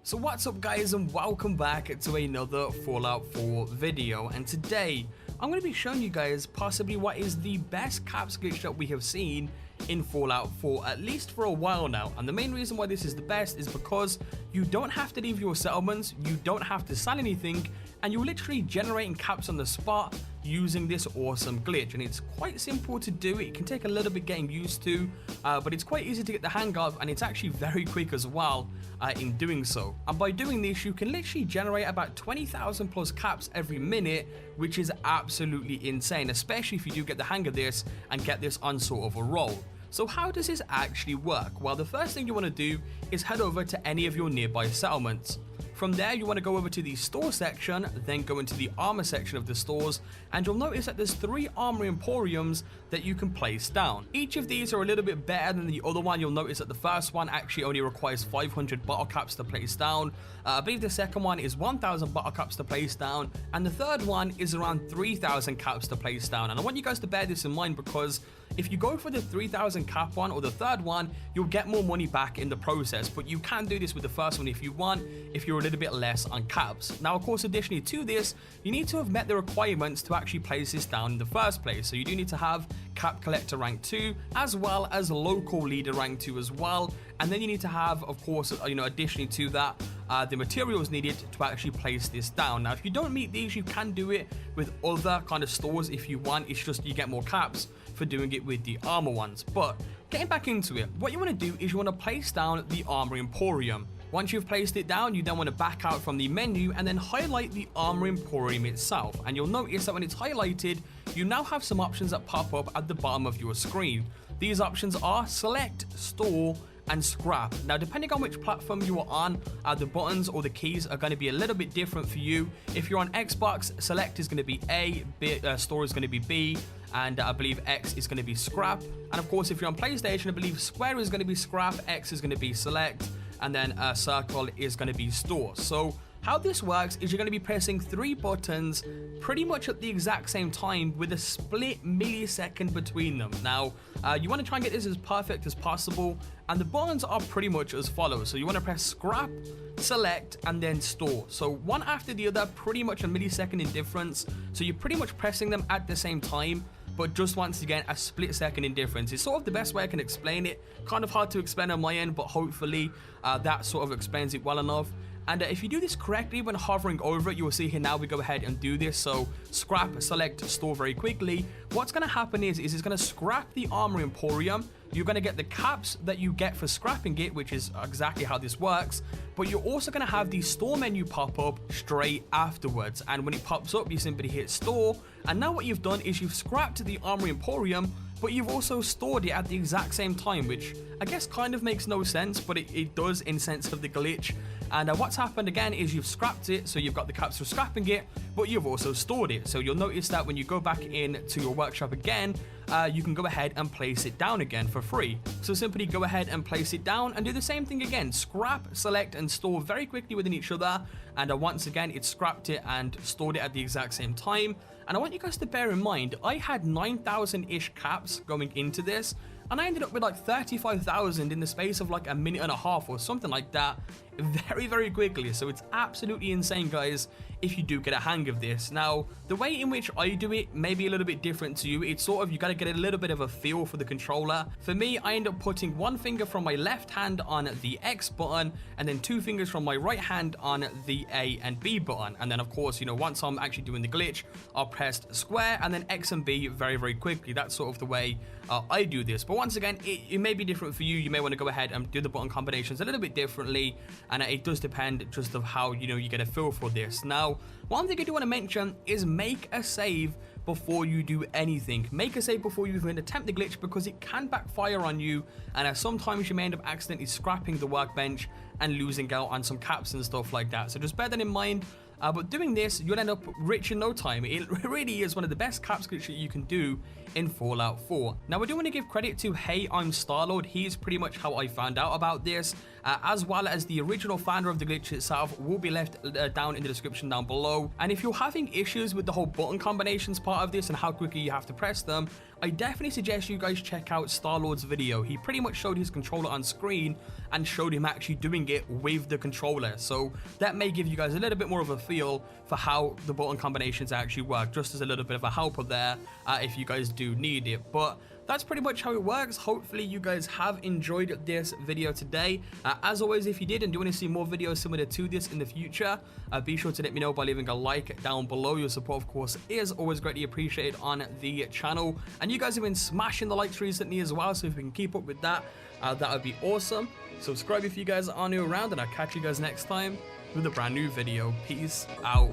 So what's up guys, and welcome back to another Fallout 4 video, and today I'm going to be showing you guys possibly what is the best caps glitch that we have seen in Fallout 4, at least for a while now. And the main reason why this is the best is because you don't have to leave your settlements, you don't have to sell anything, and you're literally generating caps on the spot using this awesome glitch. And it's quite simple to do. It can take a little bit getting used to, but it's quite easy to get the hang of, and it's actually very quick as well in doing so. And by doing this, you can literally generate about 20,000 plus caps every minute, which is absolutely insane, especially if you do get the hang of this and get this on sort of a roll. So how does this actually work? Well, the first thing you want to do is head over to any of your nearby settlements. From there, you want to go over to the store section, then go into the armor section of the stores, and you'll notice that there's 3 armor emporiums that you can place down. Each of these are a little bit better than the other one. You'll notice that the first one actually only requires 500 bottle caps to place down. I believe the second one is 1,000 bottle caps to place down, and the third one is around 3,000 caps to place down. And I want you guys to bear this in mind, because if you go for the 3,000 cap one or the third one, you'll get more money back in the process, but you can do this with the first one if you want, if you're a little bit less on caps. Now, of course, additionally to this, you need to have met the requirements to actually place this down in the first place. So you do need to have cap collector rank 2, as well as local leader rank 2 as well. And then you need to have, of course, additionally to that, the materials needed to actually place this down. Now, if you don't meet these, you can do it with other kind of stores if you want. It's just you get more caps for doing it with the armor ones. But getting back into it, what you want to do is you want to place down the armor emporium. Once you've placed it down, you then want to back out from the menu and then highlight the armor emporium itself. And you'll notice that when it's highlighted, you now have some options that pop up at the bottom of your screen. These options are select, store, and scrap. Now, depending on which platform you are on, the buttons or the keys are going to be a little bit different for you. If you're on Xbox, select is going to be A, store is going to be B, and I believe X is going to be scrap. And of course, if you're on PlayStation, I believe square is going to be scrap, X is going to be select, and then circle is going to be store. So how this works is you're going to be pressing 3 buttons pretty much at the exact same time with a split millisecond between them. Now, you want to try and get this as perfect as possible, and the buttons are pretty much as follows. So you want to press scrap, select, and then store. So one after the other, pretty much a millisecond in difference. So you're pretty much pressing them at the same time, but just once again a split second in difference. It's sort of the best way I can explain it. Kind of hard to explain on my end, but hopefully that sort of explains it well enough. And if you do this correctly when hovering over it, you will see here now we go ahead and do this. So scrap, select, store very quickly. What's going to happen is it's going to scrap the armor emporium. You're going to get the caps that you get for scrapping it, which is exactly how this works. But you're also going to have the store menu pop up straight afterwards. And when it pops up, you simply hit store. And now what you've done is you've scrapped the armor emporium, but you've also stored it at the exact same time, which I guess kind of makes no sense, but it does in sense of the glitch. And what's happened again is you've scrapped it, so you've got the caps for scrapping it, but you've also stored it. So you'll notice that when you go back in to your workshop again, you can go ahead and place it down again for free. So simply go ahead and place it down and do the same thing again. Scrap, select, and store very quickly within each other. And once again, it scrapped it and stored it at the exact same time. And I want you guys to bear in mind, I had 9,000-ish caps going into this, and I ended up with like 35,000 in the space of like a minute and a half or something like that, very, very quickly. So it's absolutely insane, guys, if you do get a hang of this. Now, the way in which I do it may be a little bit different to you. It's sort of, you got to get a little bit of a feel for the controller. For me, I end up putting 1 finger from my left hand on the X button, and then 2 fingers from my right hand on the A and B button. And then, of course, once I'm actually doing the glitch, I'll press square and then X and B very, very quickly. That's sort of the way I do this. But once again, it may be different for you. You may want to go ahead and do the button combinations a little bit differently, and it does depend just of how you get a feel for this. Now, one thing I do want to mention is make a save before you do anything. Make a save before you even attempt the glitch, because it can backfire on you, and sometimes you may end up accidentally scrapping the workbench and losing out on some caps and stuff like that. So just bear that in mind. But doing this, you'll end up rich in no time. It really is one of the best caps glitches you can do in Fallout 4. Now, I do want to give credit to Hey I'm Starlord. He is pretty much how I found out about this. as well as the original founder of the glitch itself will be left down in the description down below. And if you're having issues with the whole button combinations part of this and how quickly you have to press them, I definitely suggest you guys check out Star-Lord's video. He pretty much showed his controller on screen and showed him actually doing it with the controller. So that may give you guys a little bit more of a feel for how the button combinations actually work, just as a little bit of a helper there if you guys do need it. But that's pretty much how it works. Hopefully you guys have enjoyed this video today. As always, if you did and do want to see more videos similar to this in the future, be sure to let me know by leaving a like down below. Your support, of course, is always greatly appreciated on the channel. And you guys have been smashing the likes recently as well, so if we can keep up with that, that would be awesome. Subscribe if you guys are new around, and I'll catch you guys next time with a brand new video. Peace out.